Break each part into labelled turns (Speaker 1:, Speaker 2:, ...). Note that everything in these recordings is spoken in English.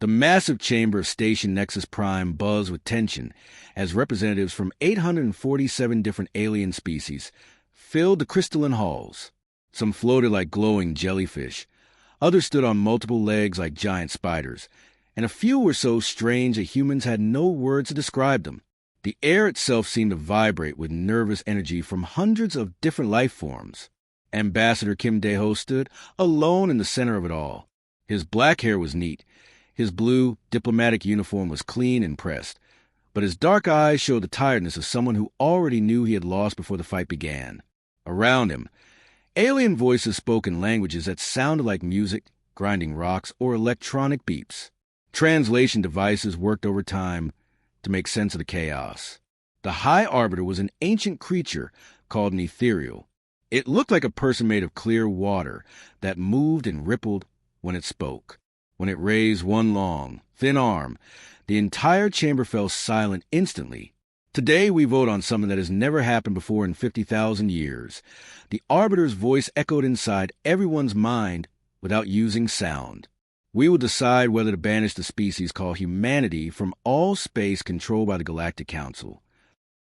Speaker 1: The massive chamber of Station Nexus Prime buzzed with tension as representatives from 847 different alien species filled the crystalline halls. Some floated like glowing jellyfish. Others stood on multiple legs like giant spiders, and a few were so strange that humans had no words to describe them. The air itself seemed to vibrate with nervous energy from hundreds of different life forms. Ambassador Kim Dae-ho stood alone in the center of it all. His black hair was neat. His blue, diplomatic uniform was clean and pressed, but his dark eyes showed the tiredness of someone who already knew he had lost before the fight began. Around him, alien voices spoke in languages that sounded like music, grinding rocks, or electronic beeps. Translation devices worked overtime to make sense of the chaos. The High Arbiter was an ancient creature called an ethereal. It looked like a person made of clear water that moved and rippled when it spoke. When it raised one long, thin arm, the entire chamber fell silent instantly. Today we vote on something that has never happened before in 50,000 years. The Arbiter's voice echoed inside everyone's mind without using sound. We will decide whether to banish the species called humanity from all space controlled by the Galactic Council.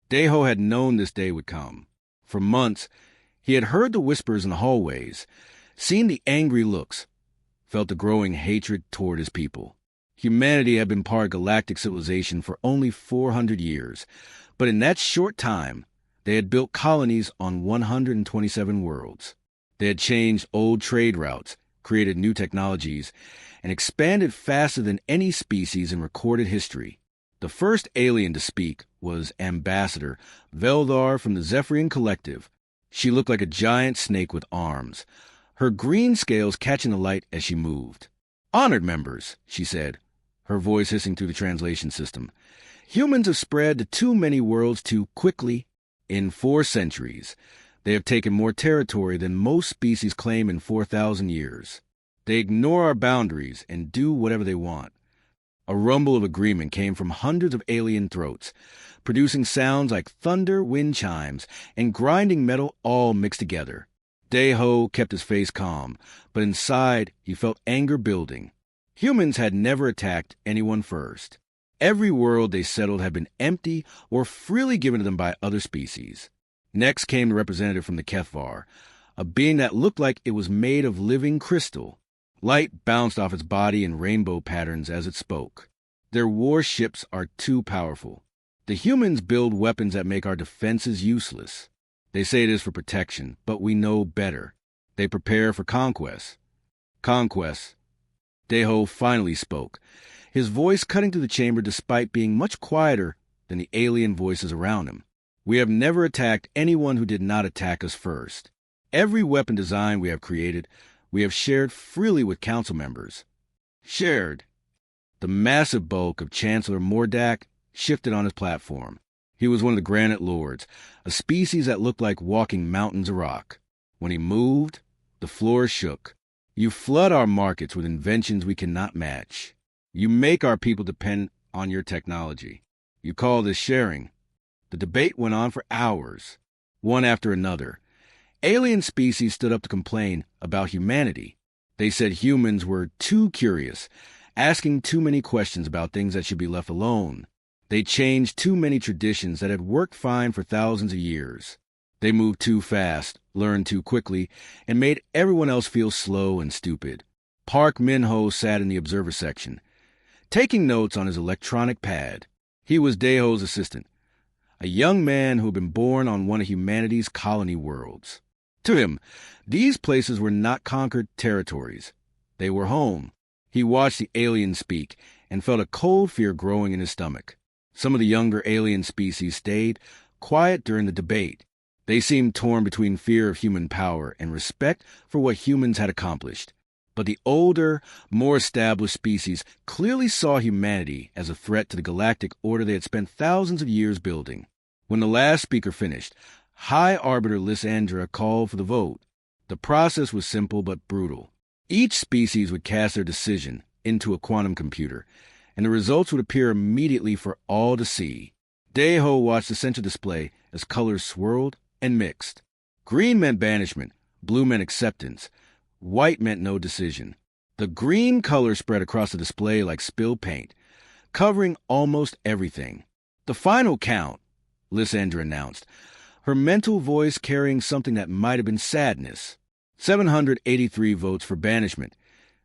Speaker 1: Dae-ho had known this day would come. For months, he had heard the whispers in the hallways, seen the angry looks, felt the growing hatred toward his people. Humanity had been part of galactic civilization for only 400 years, but in that short time, they had built colonies on 127 worlds. They had changed old trade routes, created new technologies, and expanded faster than any species in recorded history. The first alien to speak was Ambassador Veldar from the Zephyrian Collective. She looked like a giant snake with arms, her green scales catching the light as she moved. "Honored members," she said, her voice hissing through the translation system. "Humans have spread to too many worlds too quickly. In 4 centuries, they have taken more territory than most species claim in 4,000 years. They ignore our boundaries and do whatever they want." A rumble of agreement came from hundreds of alien throats, producing sounds like thunder, wind chimes, and grinding metal all mixed together. Dae-ho kept his face calm, but inside he felt anger building. Humans had never attacked anyone first. Every world they settled had been empty or freely given to them by other species. Next came the representative from the Kethvar, a being that looked like it was made of living crystal. Light bounced off its body in rainbow patterns as it spoke. "Their warships are too powerful. The humans build weapons that make our defenses useless. They say it is for protection, but we know better. They prepare for conquest." Conquest. Dae-ho finally spoke, his voice cutting through the chamber despite being much quieter than the alien voices around him. "We have never attacked anyone who did not attack us first. Every weapon design we have created, we have shared freely with council members." Shared. The massive bulk of Chancellor Mordak shifted on his platform. He was one of the Granite Lords, a species that looked like walking mountains of rock. When he moved, the floor shook. "You flood our markets with inventions we cannot match. You make our people depend on your technology. You call this sharing." The debate went on for hours, one after another. Alien species stood up to complain about humanity. They said humans were too curious, asking too many questions about things that should be left alone. They changed too many traditions that had worked fine for thousands of years. They moved too fast, learned too quickly, and made everyone else feel slow and stupid. Park Min-ho sat in the observer section, taking notes on his electronic pad. He was Dae-ho's assistant, a young man who had been born on one of humanity's colony worlds. To him, these places were not conquered territories. They were home. He watched the aliens speak and felt a cold fear growing in his stomach. Some of the younger alien species stayed quiet during the debate. They seemed torn between fear of human power and respect for what humans had accomplished. But the older, more established species clearly saw humanity as a threat to the galactic order they had spent thousands of years building. When the last speaker finished, High Arbiter Lysandra called for the vote. The process was simple but brutal. Each species would cast their decision into a quantum computer, and the results would appear immediately for all to see. Dae-ho watched the central display as colors swirled and mixed. Green meant banishment, blue meant acceptance, white meant no decision. The green color spread across the display like spilled paint, covering almost everything. "The final count," Lysandra announced, her mental voice carrying something that might have been sadness. 783 votes for banishment,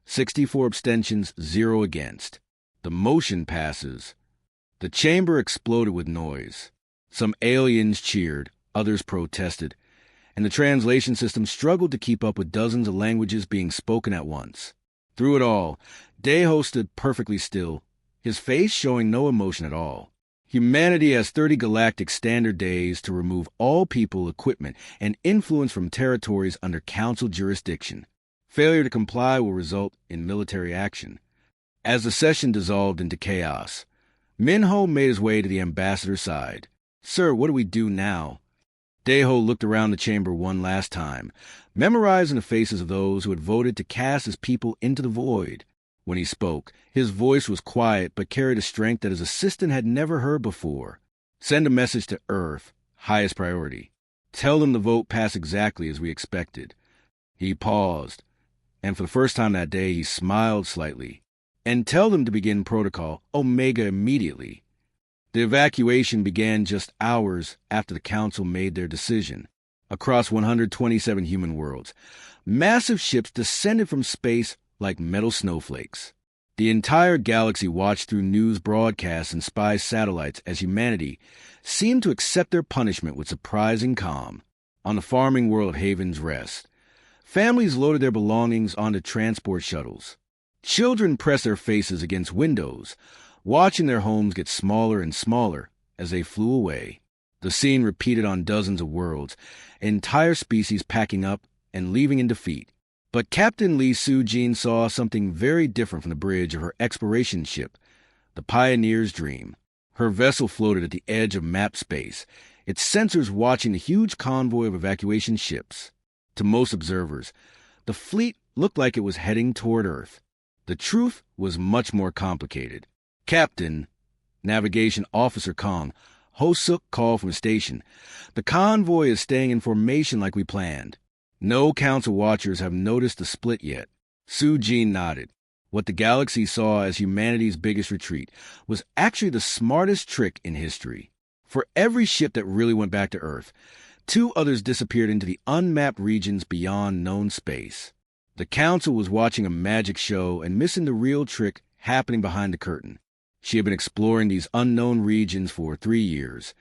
Speaker 1: 64 abstentions, 0 against. The motion passes. The chamber exploded with noise. Some aliens cheered, others protested, and the translation system struggled to keep up with dozens of languages being spoken at once. Through it all, Deho stood perfectly still, his face showing no emotion at all. Humanity has 30 galactic standard days to remove all people, equipment, and influence from territories under Council jurisdiction. Failure to comply will result in military action. As the session dissolved into chaos, Minho made his way to the ambassador's side. "Sir, what do we do now?" Deho looked around the chamber one last time, memorizing the faces of those who had voted to cast his people into the void. When he spoke, his voice was quiet but carried a strength that his assistant had never heard before. "Send a message to Earth, highest priority. Tell them the vote passed exactly as we expected." He paused, and for the first time that day he smiled slightly. "And tell them to begin Protocol Omega immediately." The evacuation began just hours after the Council made their decision. Across 127 human worlds, massive ships descended from space like metal snowflakes. The entire galaxy watched through news broadcasts and spy satellites as humanity seemed to accept their punishment with surprising calm. On the farming world of Haven's Rest, families loaded their belongings onto transport shuttles. Children pressed their faces against windows, watching their homes get smaller and smaller as they flew away. The scene repeated on dozens of worlds, entire species packing up and leaving in defeat. But Captain Lee Soo-jin saw something very different from the bridge of her exploration ship, the Pioneer's Dream. Her vessel floated at the edge of map space, its sensors watching the huge convoy of evacuation ships. To most observers, the fleet looked like it was heading toward Earth. The truth was much more complicated. "Captain," Navigation Officer Kong, Ho-suk called from the station, "the convoy is staying in formation like we planned. No Council watchers have noticed the split yet." Soo-jin nodded. What the galaxy saw as humanity's biggest retreat was actually the smartest trick in history. For every ship that really went back to Earth, 2 others disappeared into the unmapped regions beyond known space. The Council was watching a magic show and missing the real trick happening behind the curtain. She had been exploring these unknown regions for 3 years,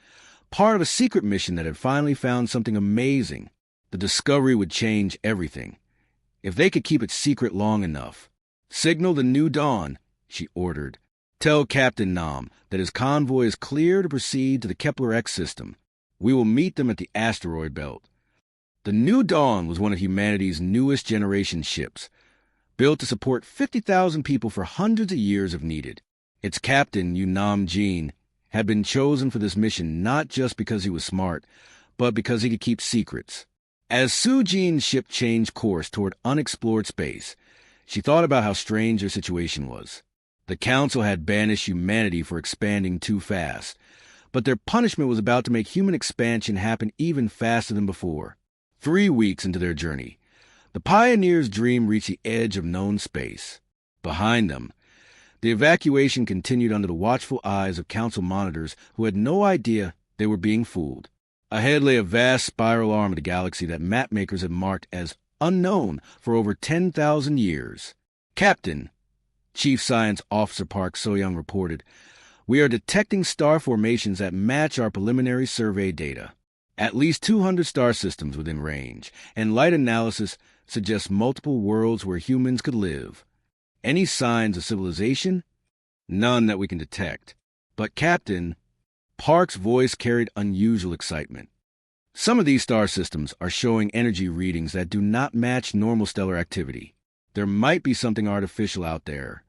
Speaker 1: part of a secret mission that had finally found something amazing. The discovery would change everything, if they could keep it secret long enough. "Signal the new dawn," she ordered. "Tell Captain Nam that his convoy is clear to proceed to the Kepler X system. We will meet them at the asteroid belt." The New Dawn was one of humanity's newest generation ships, built to support 50,000 people for hundreds of years if needed. Its captain, Nam Jin, had been chosen for this mission not just because he was smart, but because he could keep secrets. As Soo-jin's ship changed course toward unexplored space, she thought about how strange their situation was. The Council had banished humanity for expanding too fast, but their punishment was about to make human expansion happen even faster than before. 3 weeks into their journey, the Pioneer's Dream reached the edge of known space. Behind them, the evacuation continued under the watchful eyes of Council monitors who had no idea they were being fooled. Ahead lay a vast spiral arm of the galaxy that mapmakers had marked as unknown for over 10,000 years. "Captain," Chief Science Officer Park So-young reported, "we are detecting star formations that match our preliminary survey data. At least 200 star systems within range, and light analysis suggests multiple worlds where humans could live. Any signs of civilization? None that we can detect. But Captain," Park's voice carried unusual excitement, "some of these star systems are showing energy readings that do not match normal stellar activity. There might be something artificial out there."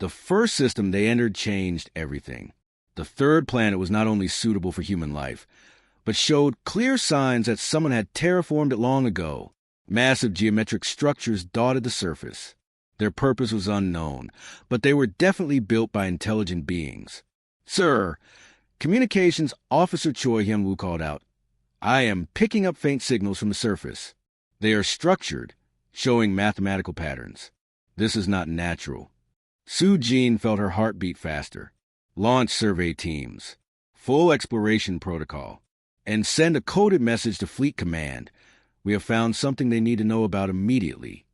Speaker 1: The first system they entered changed everything. The third planet was not only suitable for human life, but showed clear signs that someone had terraformed it long ago. Massive geometric structures dotted the surface. Their purpose was unknown, but they were definitely built by intelligent beings. "Sir," Communications Officer Choi Hyun-woo called out, "I am picking up faint signals from the surface. They are structured, showing mathematical patterns." This is not natural. Sue Jean felt her heart beat faster. Launch survey teams. Full exploration protocol. And send a coded message to Fleet Command. We have found something they need to know about immediately.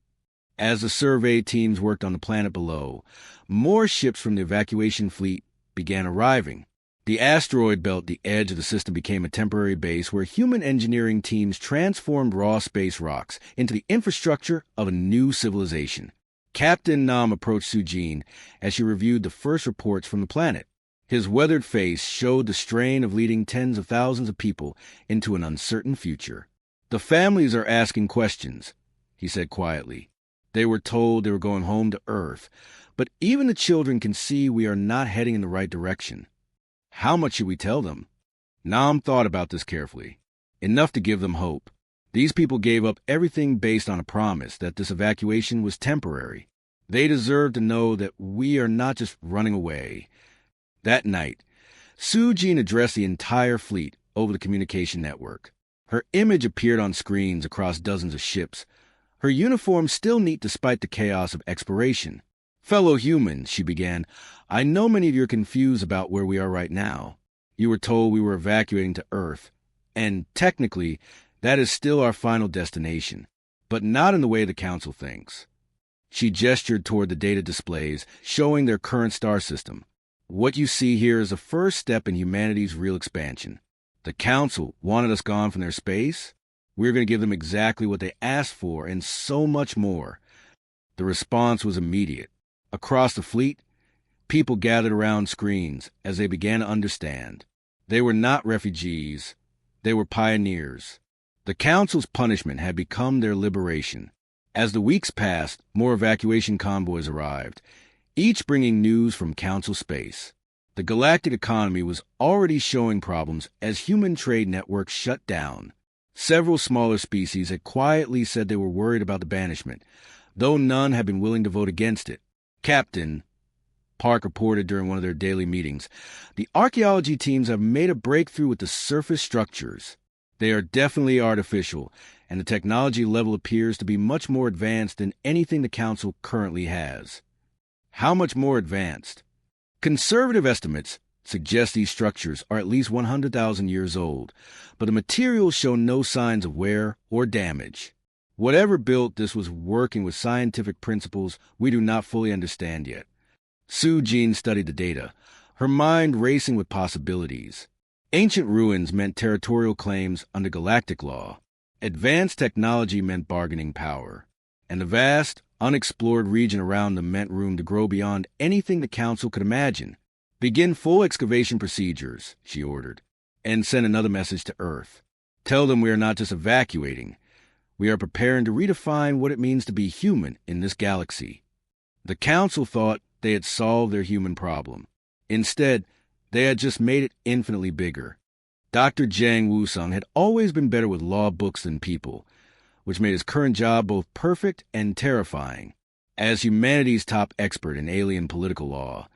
Speaker 1: As the survey teams worked on the planet below, more ships from the evacuation fleet began arriving. The asteroid belt, the edge of the system, became a temporary base where human engineering teams transformed raw space rocks into the infrastructure of a new civilization. Captain Nam approached Sue Jean as she reviewed the first reports from the planet. His weathered face showed the strain of leading tens of thousands of people into an uncertain future. "The families are asking questions," he said quietly. "They were told they were going home to Earth, but even the children can see we are not heading in the right direction. How much should we tell them?" Nam thought about this carefully. Enough to give them hope. These people gave up everything based on a promise that this evacuation was temporary. They deserve to know that we are not just running away. That night, Sue Jean addressed the entire fleet over the communication network. Her image appeared on screens across dozens of ships, her uniform still neat despite the chaos of exploration. "Fellow humans," she began, "I know many of you are confused about where we are right now. You were told we were evacuating to Earth, and technically, that is still our final destination, but not in the way the Council thinks." She gestured toward the data displays, showing their current star system. "What you see here is the first step in humanity's real expansion. The Council wanted us gone from their space. We're going to give them exactly what they asked for and so much more." The response was immediate. Across the fleet, people gathered around screens as they began to understand. They were not refugees. They were pioneers. The Council's punishment had become their liberation. As the weeks passed, more evacuation convoys arrived, each bringing news from Council space. The galactic economy was already showing problems as human trade networks shut down. Several smaller species had quietly said they were worried about the banishment, though none had been willing to vote against it. "Captain," Park reported during one of their daily meetings, "the archaeology teams have made a breakthrough with the surface structures. They are definitely artificial, and the technology level appears to be much more advanced than anything the Council currently has." "How much more advanced?" "Conservative estimates suggest these structures are at least 100,000 years old, but the materials show no signs of wear or damage. Whatever built this was working with scientific principles we do not fully understand yet." Sue Jean studied the data, her mind racing with possibilities. Ancient ruins meant territorial claims under galactic law. Advanced technology meant bargaining power. And the vast, unexplored region around them meant room to grow beyond anything the Council could imagine. "Begin full excavation procedures," she ordered, "and send another message to Earth. Tell them we are not just evacuating. We are preparing to redefine what it means to be human in this galaxy." The Council thought they had solved their human problem. Instead, they had just made it infinitely bigger. Dr. Jiang Wusung had always been better with law books than people, which made his current job both perfect and terrifying. As humanity's top expert in alien political law,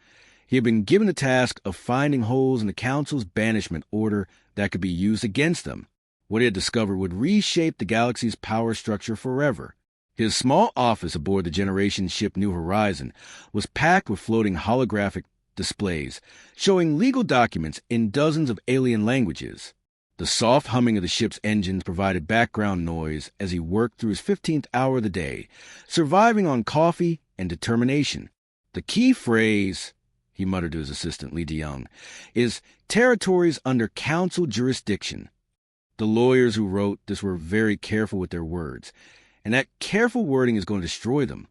Speaker 1: he had been given the task of finding holes in the Council's banishment order that could be used against them. What he had discovered would reshape the galaxy's power structure forever. His small office aboard the Generation ship New Horizon was packed with floating holographic displays showing legal documents in dozens of alien languages. The soft humming of the ship's engines provided background noise as he worked through his 15th hour of the day, surviving on coffee and determination. "The key phrase," he muttered to his assistant, Li DeYoung, "is territories under Council jurisdiction." The lawyers who wrote this were very careful with their words, and that careful wording is going to destroy them.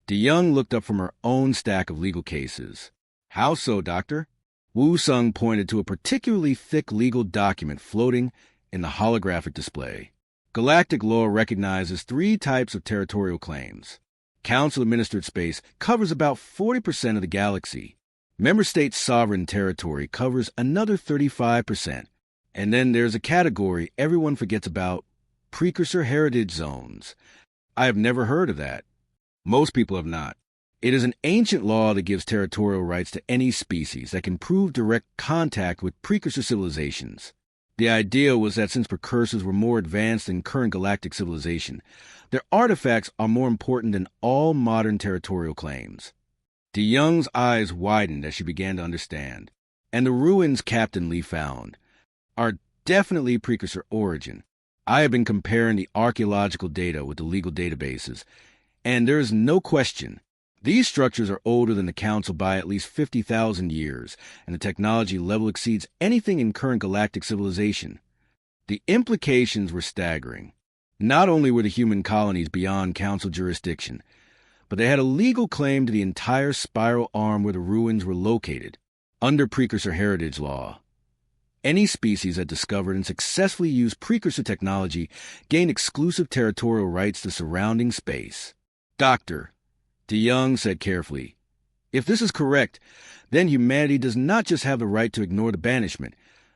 Speaker 1: DeYoung looked up from her own stack of legal cases. "How so, Doctor?" Wu Sung pointed to a particularly thick legal document floating in the holographic display. Galactic law recognizes 3 types of territorial claims. Council-administered space covers about 40% of the galaxy. Member state sovereign territory covers another 35%. And then there's a category everyone forgets about: precursor heritage zones. I have never heard of that. Most people have not. It is an ancient law that gives territorial rights to any species that can prove direct contact with precursor civilizations. The idea was that since precursors were more advanced than current galactic civilization, their artifacts are more important than all modern territorial claims. DeYoung's eyes widened as she began to understand. And the ruins Captain Lee found are definitely precursor origin. I have been comparing the archaeological data with the legal databases, and there is no question. These structures are older than the Council by at least 50,000 years, and the technology level exceeds anything in current galactic civilization. The implications were staggering. Not only were the human colonies beyond Council jurisdiction, but they had a legal claim to the entire spiral arm where the ruins were located, under precursor heritage law. Any species that discovered and successfully used precursor technology gained exclusive territorial rights to surrounding space. Doctor, DeYoung said carefully, if this is correct, then humanity does not just have the right to ignore the banishment.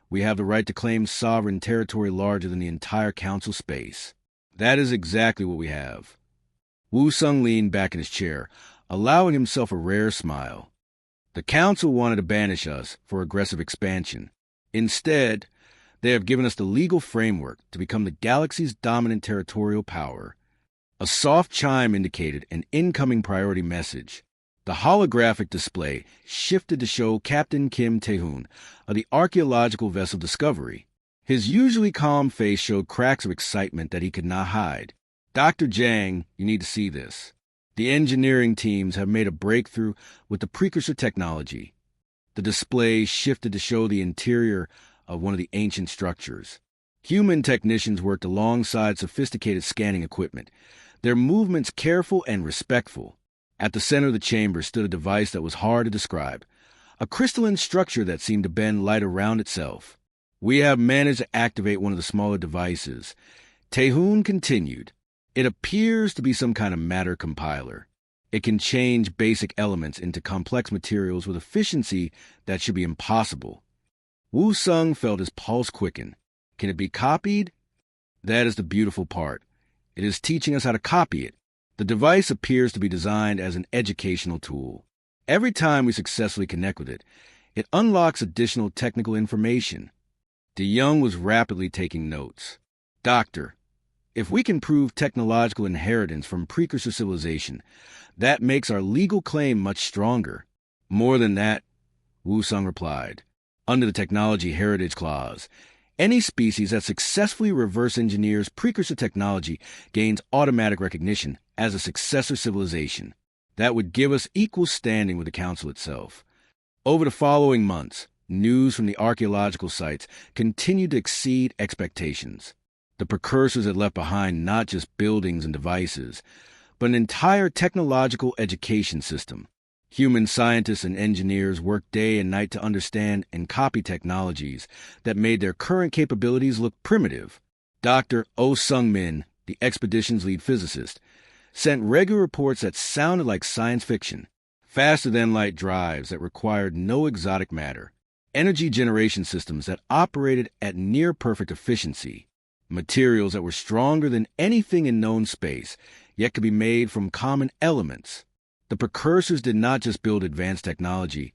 Speaker 1: We have the right to claim sovereign territory larger than the entire Council space. That is exactly what we have. Wu Sung leaned back in his chair, allowing himself a rare smile. The Council wanted to banish us for aggressive expansion. Instead, they have given us the legal framework to become the galaxy's dominant territorial power. A soft chime indicated an incoming priority message. The holographic display shifted to show Captain Kim Tae-hoon of the archaeological vessel Discovery. His usually calm face showed cracks of excitement that he could not hide. Dr. Jang, you need to see this. The engineering teams have made a breakthrough with the precursor technology. The display shifted to show the interior of one of the ancient structures. Human technicians worked alongside sophisticated scanning equipment, their movements careful and respectful. At the center of the chamber stood a device that was hard to describe, a crystalline structure that seemed to bend light around itself. We have managed to activate one of the smaller devices. Tae-hoon continued. It appears to be some kind of matter compiler. It can change basic elements into complex materials with efficiency that should be impossible. Wu Sung felt his pulse quicken. Can it be copied? That is the beautiful part. It is teaching us how to copy it. The device appears to be designed as an educational tool. Every time we successfully connect with it, it unlocks additional technical information. DeYoung was rapidly taking notes. Doctor, if we can prove technological inheritance from precursor civilization, that makes our legal claim much stronger. More than that, Wu Sung replied. Under the Technology Heritage Clause, any species that successfully reverse engineers precursor technology gains automatic recognition as a successor civilization. That would give us equal standing with the Council itself. Over the following months, news from the archaeological sites continued to exceed expectations. The precursors had left behind not just buildings and devices, but an entire technological education system. Human scientists and engineers worked day and night to understand and copy technologies that made their current capabilities look primitive. Dr. Oh Sung-min, the expedition's lead physicist, sent regular reports that sounded like science fiction. Faster-than-light drives that required no exotic matter. Energy generation systems that operated at near-perfect efficiency. Materials that were stronger than anything in known space, yet could be made from common elements. The precursors did not just build advanced technology.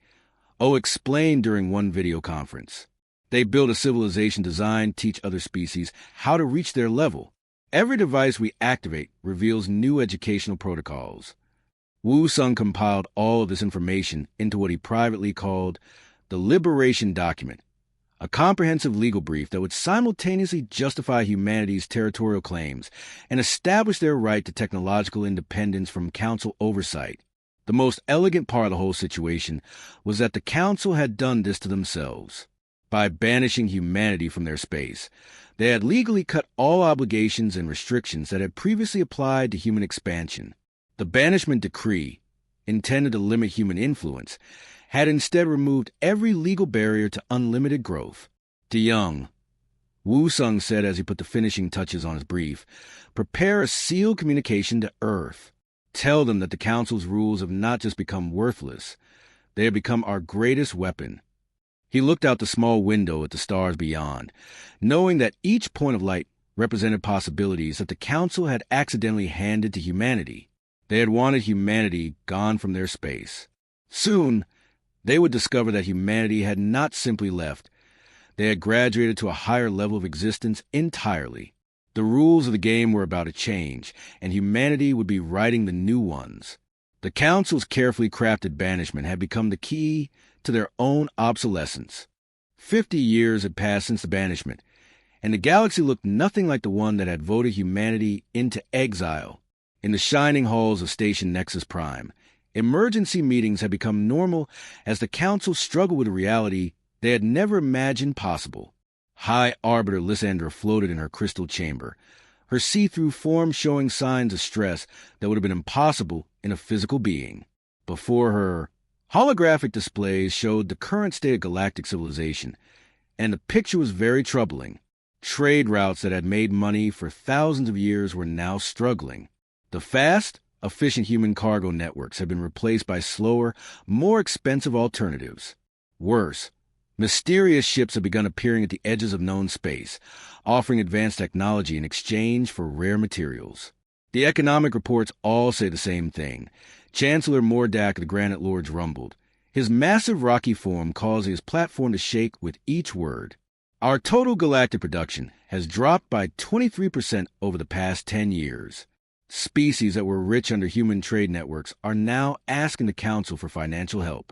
Speaker 1: Oh explained during one video conference. They built a civilization designed to teach other species how to reach their level. Every device we activate reveals new educational protocols. Wu Sung compiled all of this information into what he privately called the Liberation Document, a comprehensive legal brief that would simultaneously justify humanity's territorial claims and establish their right to technological independence from Council oversight. The most elegant part of the whole situation was that the Council had done this to themselves. By banishing humanity from their space, they had legally cut all obligations and restrictions that had previously applied to human expansion. The banishment decree, intended to limit human influence, had instead removed every legal barrier to unlimited growth. DeYoung, Wu Sung said as he put the finishing touches on his brief, prepare a sealed communication to Earth. Tell them that the Council's rules have not just become worthless, they have become our greatest weapon. He looked out the small window at the stars beyond, knowing that each point of light represented possibilities that the Council had accidentally handed to humanity. They had wanted humanity gone from their space. Soon, they would discover that humanity had not simply left. They had graduated to a higher level of existence entirely. The rules of the game were about to change, and humanity would be writing the new ones. The Council's carefully crafted banishment had become the key to their own obsolescence. 50 years had passed since the banishment, and the galaxy looked nothing like the one that had voted humanity into exile. In the shining halls of Station Nexus Prime, emergency meetings had become normal as the Council struggled with a reality they had never imagined possible. High Arbiter Lysandra floated in her crystal chamber, her see-through form showing signs of stress that would have been impossible in a physical being. Before her, holographic displays showed the current state of galactic civilization, and the picture was very troubling. Trade routes that had made money for thousands of years were now struggling. The fast, efficient human cargo networks had been replaced by slower, more expensive alternatives. Worse, mysterious ships had begun appearing at the edges of known space, offering advanced technology in exchange for rare materials. The economic reports all say the same thing. Chancellor Mordak of the Granite Lords rumbled, his massive rocky form causing his platform to shake with each word. Our total galactic production has dropped by 23% over the past 10 years. Species that were rich under human trade networks are now asking the Council for financial help.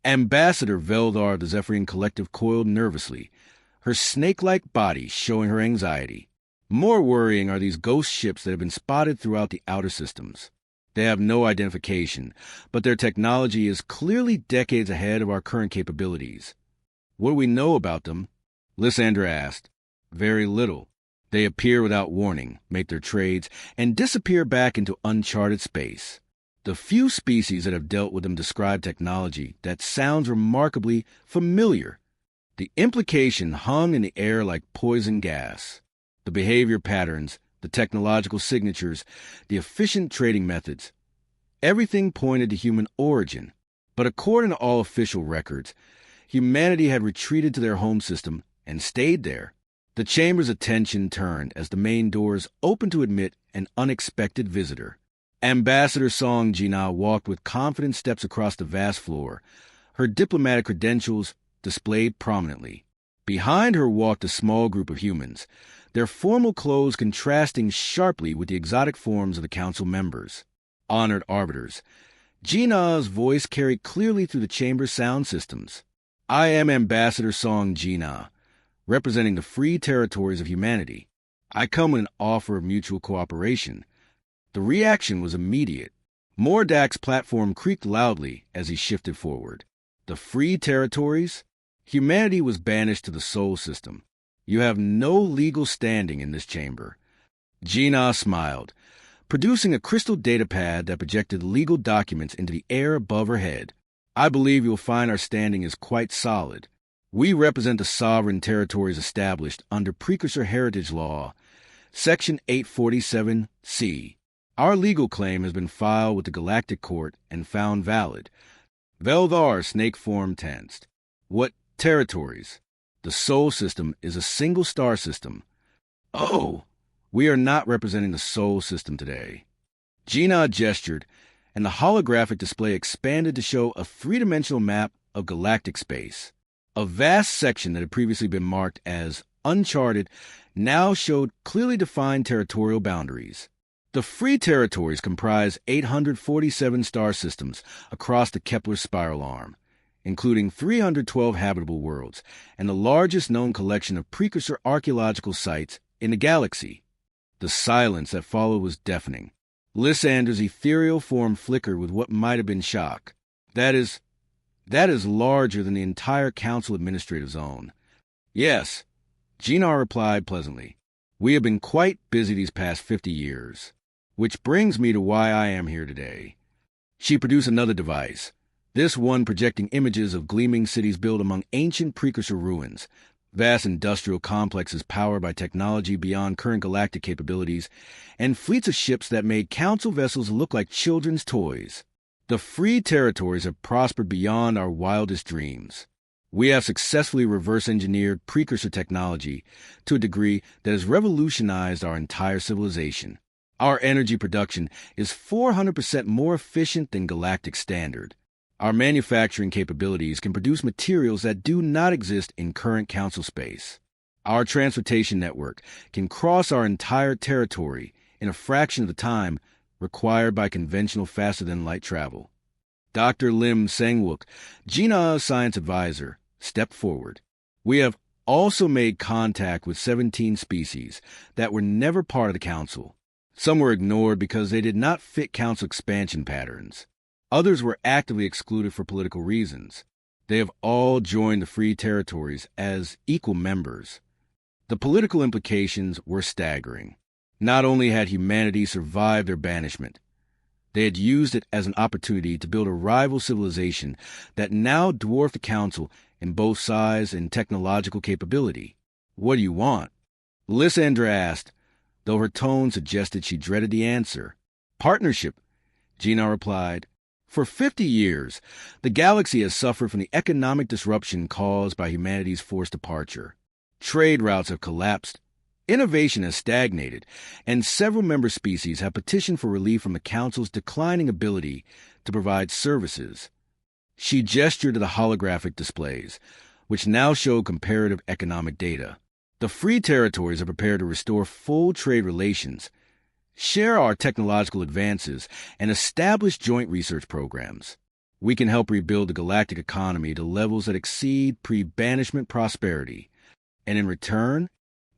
Speaker 1: Ambassador Veldar of the Zephyrian Collective coiled nervously, her snake-like body showing her anxiety. More worrying are these ghost ships that have been spotted throughout the outer systems. They have no identification, but their technology is clearly decades ahead of our current capabilities. What do we know about them? Lysandra asked. Very little. They appear without warning, make their trades, and disappear back into uncharted space. The few species that have dealt with them describe technology that sounds remarkably familiar. The implication hung in the air like poison gas. The behavior patterns, the technological signatures, the efficient trading methods. Everything pointed to human origin. But according to all official records, humanity had retreated to their home system and stayed there. The chamber's attention turned as the main doors opened to admit an unexpected visitor. Ambassador Song Jina walked with confident steps across the vast floor, her diplomatic credentials displayed prominently. Behind her walked a small group of humans, their formal clothes contrasting sharply with the exotic forms of the council members. Honored arbiters. Jina's voice carried clearly through the chamber's sound systems. I am Ambassador Song Jina, representing the free territories of humanity. I come with an offer of mutual cooperation. The reaction was immediate. Mordak's platform creaked loudly as he shifted forward. The free territories? Humanity was banished to the Sol system. You have no legal standing in this chamber. Jina smiled, producing a crystal datapad that projected legal documents into the air above her head. I believe you'll find our standing is quite solid. We represent the sovereign territories established under Precursor Heritage Law, Section 847C. Our legal claim has been filed with the Galactic Court and found valid. Veldar snake form tensed. What territories? The Sol system is a single star system. Oh, we are not representing the Sol system today. Jina gestured, and the holographic display expanded to show a three-dimensional map of galactic space. A vast section that had previously been marked as uncharted now showed clearly defined territorial boundaries. The free territories comprise 847 star systems across the Kepler spiral arm, including 312 habitable worlds and the largest known collection of precursor archaeological sites in the galaxy. The silence that followed was deafening. Lysander's ethereal form flickered with what might have been shock. That is larger than the entire Council Administrative Zone. Yes, Jina replied pleasantly. We have been quite busy these past 50 years. Which brings me to why I am here today. She produced another device, this one projecting images of gleaming cities built among ancient precursor ruins, vast industrial complexes powered by technology beyond current galactic capabilities, and fleets of ships that made Council vessels look like children's toys. The free territories have prospered beyond our wildest dreams. We have successfully reverse-engineered precursor technology to a degree that has revolutionized our entire civilization. Our energy production is 400% more efficient than galactic standard. Our manufacturing capabilities can produce materials that do not exist in current council space. Our transportation network can cross our entire territory in a fraction of the time required by conventional faster-than-light travel. Dr. Lim Sang-wook, Gina's science advisor, stepped forward. We have also made contact with 17 species that were never part of the council. Some were ignored because they did not fit council expansion patterns. Others were actively excluded for political reasons. They have all joined the free territories as equal members. The political implications were staggering. Not only had humanity survived their banishment, they had used it as an opportunity to build a rival civilization that now dwarfed the council in both size and technological capability. What do you want? Lysandra asked, though her tone suggested she dreaded the answer. Partnership, Gina replied. For 50 years, the galaxy has suffered from the economic disruption caused by humanity's forced departure. Trade routes have collapsed, innovation has stagnated, and several member species have petitioned for relief from the Council's declining ability to provide services. She gestured to the holographic displays, which now show comparative economic data. The free territories are prepared to restore full trade relations, share our technological advances, and establish joint research programs. We can help rebuild the galactic economy to levels that exceed pre-banishment prosperity. And in return,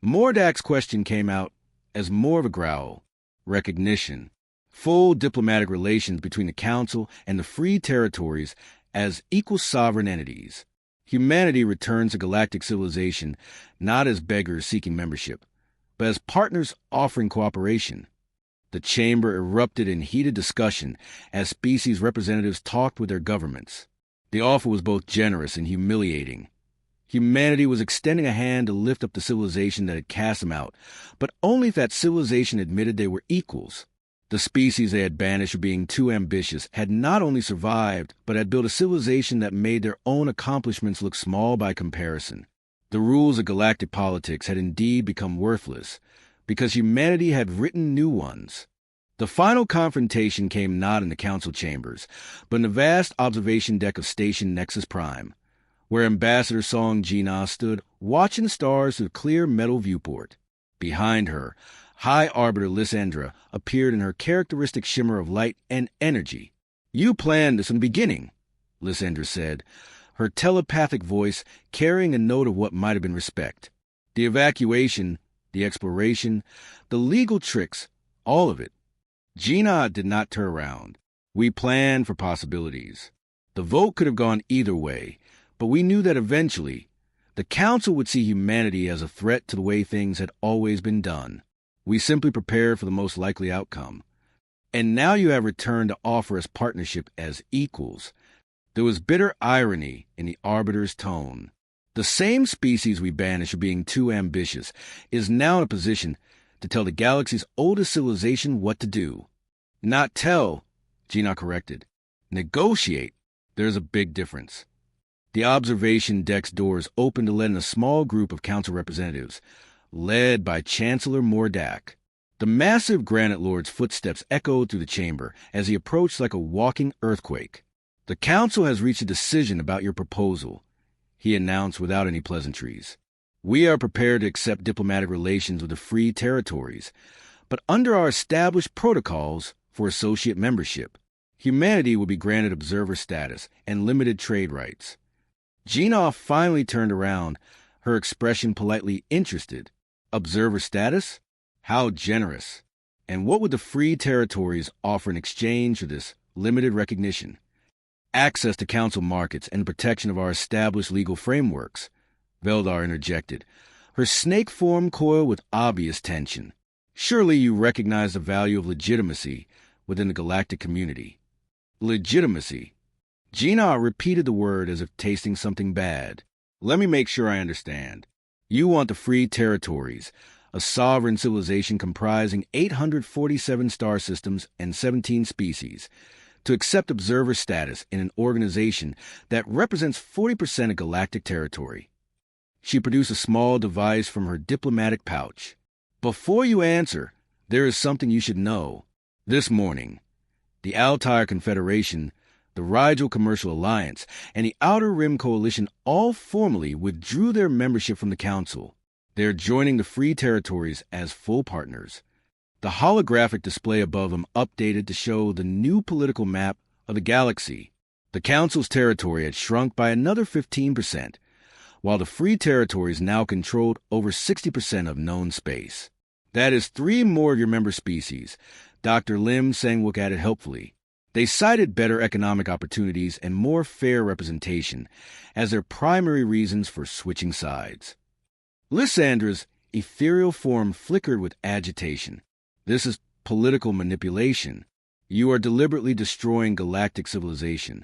Speaker 1: Mordak's question came out as more of a growl. Recognition. Full diplomatic relations between the Council and the free territories as equal sovereign entities. Humanity returns to galactic civilization not as beggars seeking membership, but as partners offering cooperation. The chamber erupted in heated discussion as species representatives talked with their governments. The offer was both generous and humiliating. Humanity was extending a hand to lift up the civilization that had cast them out, but only if that civilization admitted they were equals. The species they had banished for being too ambitious had not only survived, but had built a civilization that made their own accomplishments look small by comparison. The rules of galactic politics had indeed become worthless, because humanity had written new ones. The final confrontation came not in the council chambers, but in the vast observation deck of Station Nexus Prime, where Ambassador Song Jina stood watching the stars through a clear metal viewport. Behind her, High Arbiter Lysandra appeared in her characteristic shimmer of light and energy. You planned this from the beginning, Lysandra said, her telepathic voice carrying a note of what might have been respect. The evacuation, the exploration, the legal tricks, all of it. Gina did not turn around. We planned for possibilities. The vote could have gone either way, but we knew that eventually, the Council would see humanity as a threat to the way things had always been done. We simply prepared for the most likely outcome. And now you have returned to offer us partnership as equals. There was bitter irony in the Arbiter's tone. The same species we banished for being too ambitious is now in a position to tell the galaxy's oldest civilization what to do. Not tell, Gina corrected. Negotiate. There's a big difference. The observation deck's doors opened to let in a small group of council representatives, led by Chancellor Mordak. The massive Granite Lord's footsteps echoed through the chamber as he approached like a walking earthquake. The council has reached a decision about your proposal, he announced without any pleasantries. We are prepared to accept diplomatic relations with the free territories, but under our established protocols for associate membership. Humanity will be granted observer status and limited trade rights. Gina finally turned around, her expression politely interested. Observer status? How generous. And what would the free territories offer in exchange for this limited recognition? Access to council markets and protection of our established legal frameworks, Veldar interjected, her snake form coiled with obvious tension. Surely you recognize the value of legitimacy within the galactic community. Legitimacy. Gina repeated the word as if tasting something bad. Let me make sure I understand. You want the free territories, a sovereign civilization comprising 847 star systems and 17 species, to accept observer status in an organization that represents 40% of galactic territory. She produced a small device from her diplomatic pouch. Before you answer, there is something you should know. This morning, the Altair Confederation, the Rigel Commercial Alliance, and the Outer Rim Coalition all formally withdrew their membership from the Council. They're joining the Free Territories as full partners. The holographic display above them updated to show the new political map of the galaxy. The Council's territory had shrunk by another 15%, while the Free Territories now controlled over 60% of known space. That is 3 more of your member species. Dr. Lim Sang-wook added helpfully. They cited better economic opportunities and more fair representation as their primary reasons for switching sides. Lysandra's ethereal form flickered with agitation. This is political manipulation. You are deliberately destroying galactic civilization.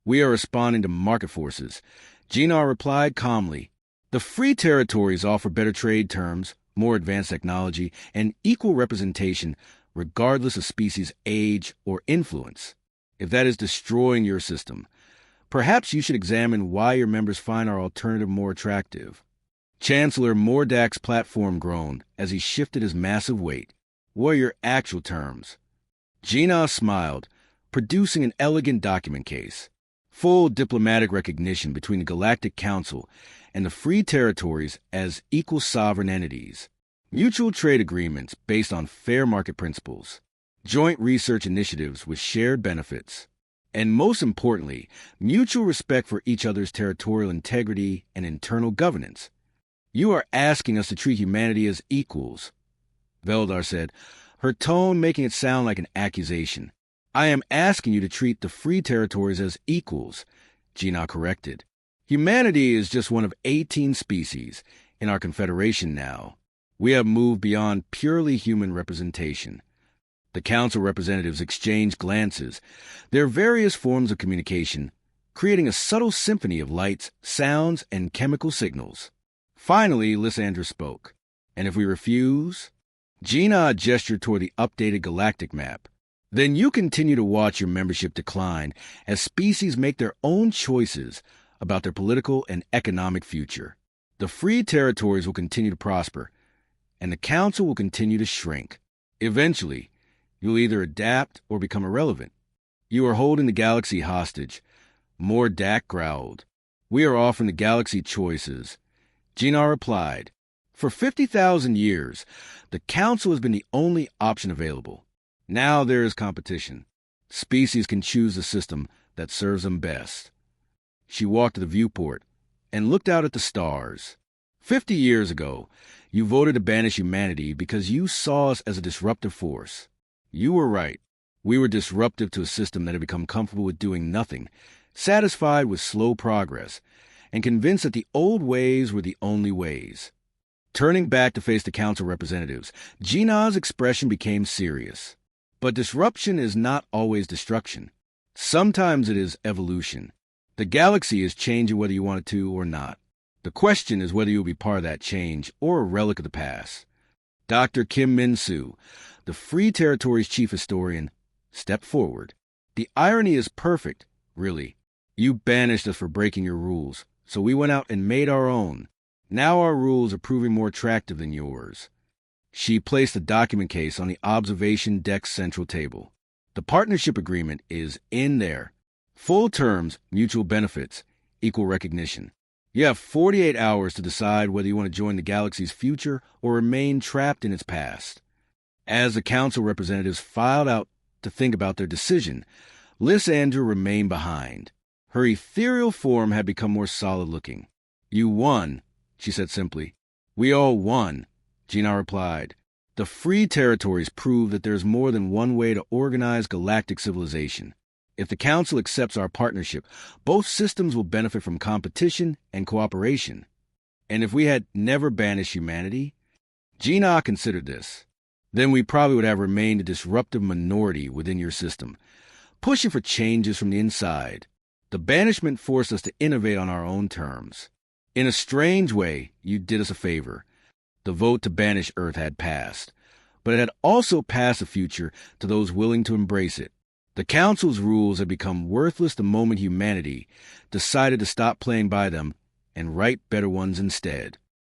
Speaker 1: We are responding to market forces. Gina replied calmly. The Free Territories offer better trade terms, more advanced technology, and equal representation regardless of species' age or influence. If that is destroying your system, perhaps you should examine why your members find our alternative more attractive. Chancellor Mordak's platform groaned as he shifted his massive weight. What are your actual terms? Gina smiled, producing an elegant document case. Full diplomatic recognition between the Galactic Council and the Free Territories as equal sovereign entities. Mutual trade agreements based on fair market principles. Joint research initiatives with shared benefits. And most importantly, mutual respect for each other's territorial integrity and internal governance. You are asking us to treat humanity as equals, Veldar said, her tone making it sound like an accusation. I am asking you to treat the Free Territories as equals, Gina corrected. Humanity is just one of 18 species in our confederation now. We have moved beyond purely human representation. The Council representatives exchanged glances, their various forms of communication, creating a subtle symphony of lights, sounds, and chemical signals. Finally, Lysandra spoke. And if we refuse? Gina gestured toward the updated galactic map. Then you continue to watch your membership decline as species make their own choices about their political and economic future. The Free Territories will continue to prosper, and the Council will continue to shrink. Eventually, you'll either adapt or become irrelevant. You are holding the galaxy hostage. Mordak growled. We are offering the galaxy choices. Gina replied. For 50,000 years, the Council has been the only option available. Now there is competition. Species can choose the system that serves them best. She walked to the viewport and looked out at the stars. 50 years ago, you voted to banish humanity because you saw us as a disruptive force. You were right. We were disruptive to a system that had become comfortable with doing nothing, satisfied with slow progress, and convinced that the old ways were the only ways. Turning back to face the Council representatives, Gina's expression became serious. But disruption is not always destruction. Sometimes it is evolution. The galaxy is changing whether you want it to or not. The question is whether you'll be part of that change or a relic of the past. Dr. Kim Min-soo, the Free Territories chief historian, stepped forward. The irony is perfect, really. You banished us for breaking your rules, so we went out and made our own. Now our rules are proving more attractive than yours. She placed the document case on the observation deck's central table. The partnership agreement is in there. Full terms, mutual benefits, equal recognition. You have 48 hours to decide whether you want to join the galaxy's future or remain trapped in its past. As the Council representatives filed out to think about their decision, Lysandra remained behind. Her ethereal form had become more solid-looking. You won, she said simply. We all won, Gina replied. The Free Territories prove that there's more than one way to organize galactic civilization. If the Council accepts our partnership, both systems will benefit from competition and cooperation. And if we had never banished humanity, Gina considered this, then we probably would have remained a disruptive minority within your system, pushing for changes from the inside. The banishment forced us to innovate on our own terms. In a strange way, you did us a favor. The vote to banish Earth had passed, but it had also passed a future to those willing to embrace it. The Council's rules had become worthless the moment humanity decided to stop playing by them and write better ones instead.